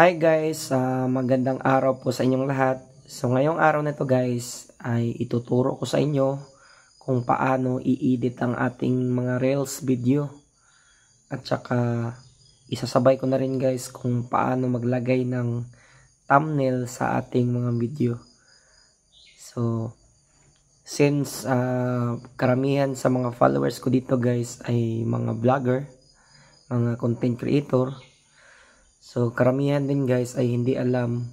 Hi guys, magandang araw po sa inyong lahat. So ngayong araw na to guys ay ituturo ko sa inyo kung paano i-edit ang ating mga Reels video. At saka isasabay ko na rin guys kung paano maglagay ng thumbnail sa ating mga video. So since karamihan sa mga followers ko dito guys ay mga vlogger, mga content creator. So karamihan din guys ay hindi alam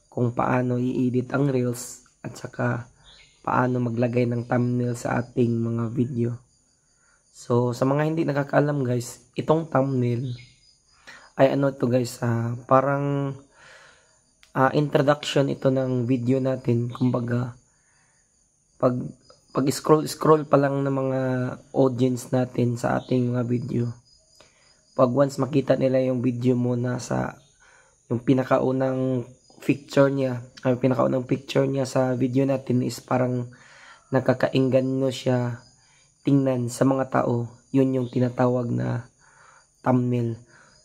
kung paano i-edit ang Reels at saka paano maglagay ng thumbnail sa ating mga video. So sa mga hindi nakakaalam guys, itong thumbnail ay ano to guys, parang introduction ito ng video natin. Kumbaga pag scroll pa lang ng mga audience natin sa ating mga video, pag once makita nila yung video mo na sa yung pinakaunang picture niya, sa video natin is parang nakakainggan siya tingnan sa mga tao, yun yung tinatawag na thumbnail.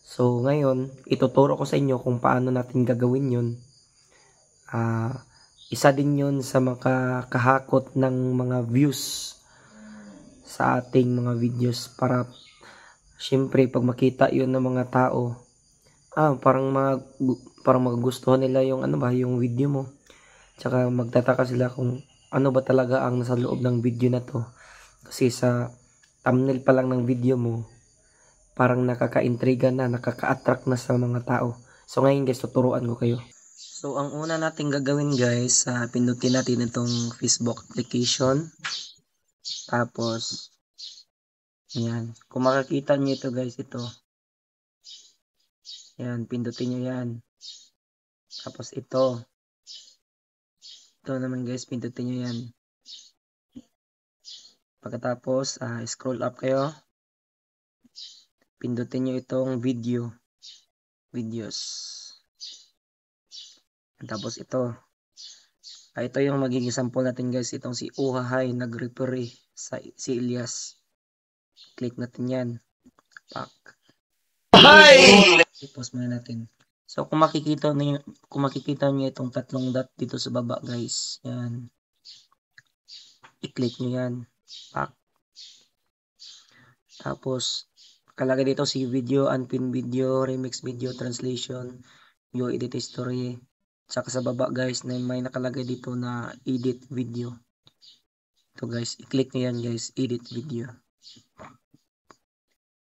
So ngayon, ituturo ko sa inyo kung paano natin gagawin yun. Isa din yun sa makakahakot ng mga views sa ating mga videos, para syempre pag makita yun ng mga tao, parang magugustuhan nila yung yung video mo. Tsaka magtataka sila kung ano ba talaga ang nasa loob ng video na to. Kasi sa thumbnail pa lang ng video mo, parang nakaka-intriga na, nakaka-attract na sa mga tao. So ngayon guys, tuturuan ko kayo. So ang una nating gagawin guys, pindutin natin itong Facebook application. Tapos yan, kung makikita nyo ito guys, ito. Yan, pindutin nyo yan. Tapos ito naman guys, pindutin nyo yan. Pagkatapos, scroll up kayo. Pindutin nyo itong videos. Tapos ito. Ito yung magiging sample natin guys. Itong si Uhahay nag-referee sa si Elias. Click natin yan. Pak. I-pause muna natin. So kung makikita niyo itong tatlong dot dito sa baba guys, yan. I-click niyo yan. Pak. Tapos kalagay dito si video, unpin video, remix video, translation, view edit history. Saka sa baba guys, na may nakalagay dito na edit video. Ito guys, i-click niyo yan guys, edit video.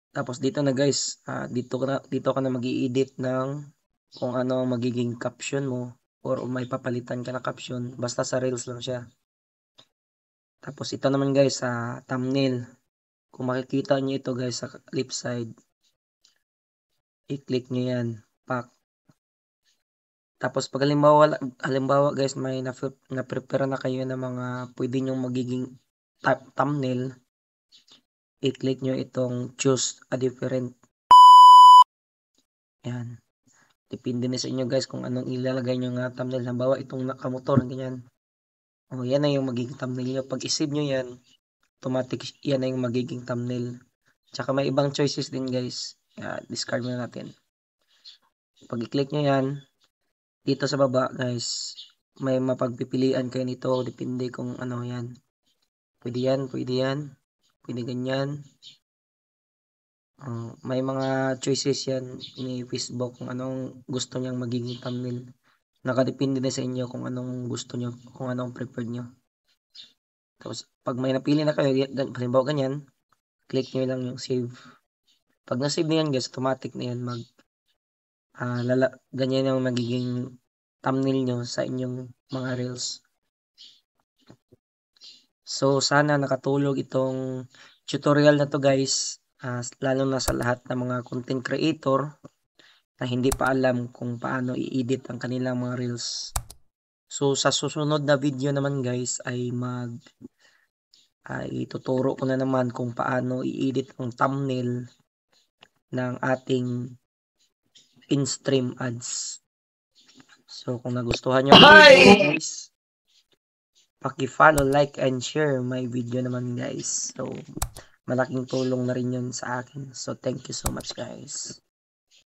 Tapos dito na guys, dito ka na mag-i-edit ng kung ano magiging caption mo, or may papalitan ka na caption, basta sa Reels lang siya. Tapos ito naman guys, sa thumbnail. Kung makikita niyo ito guys sa left side, i-click niyo yan, pak. Tapos pag halimbawa guys, may na-prepare na kayo ng mga pwede nyong magiging thumbnail, i-click nyo itong choose a different. Yan. Depende na sa inyo guys kung anong ilalagay nyo nga thumbnail. Halimbawa itong nakamotor, ganyan. Yan na yung magiging thumbnail nyo. Pag isave nyo yan, automatic yan na yung magiging thumbnail. Tsaka may ibang choices din guys. Discard muna natin. Pag i-click nyo yan, dito sa baba guys, may mapagpipilian kayo nito. Depende kung ano yan. Pwede yan, pwede ganyan. May mga choices yan ni Facebook kung anong gusto niyang magiging thumbnail. Nakadepende na sa inyo kung anong gusto nyo, kung anong preferred nyo. Tapos pag may napili na kayo, halimbawa ganyan, click nyo lang yung save. Pag na-save na yan guys, automatic na yan ganyan yung magiging thumbnail nyo sa inyong mga Reels. So sana nakatulog itong tutorial na to guys, lalo na sa lahat ng mga content creator na hindi pa alam kung paano i-edit ang kanilang mga Reels. So sa susunod na video naman guys ay ituturo ko na naman kung paano i-edit ang thumbnail ng ating in-stream ads. So kung nagustuhan nyo guys, paki-follow, like, and share my video naman guys. So malaking tulong na rin yun sa akin. So thank you so much guys.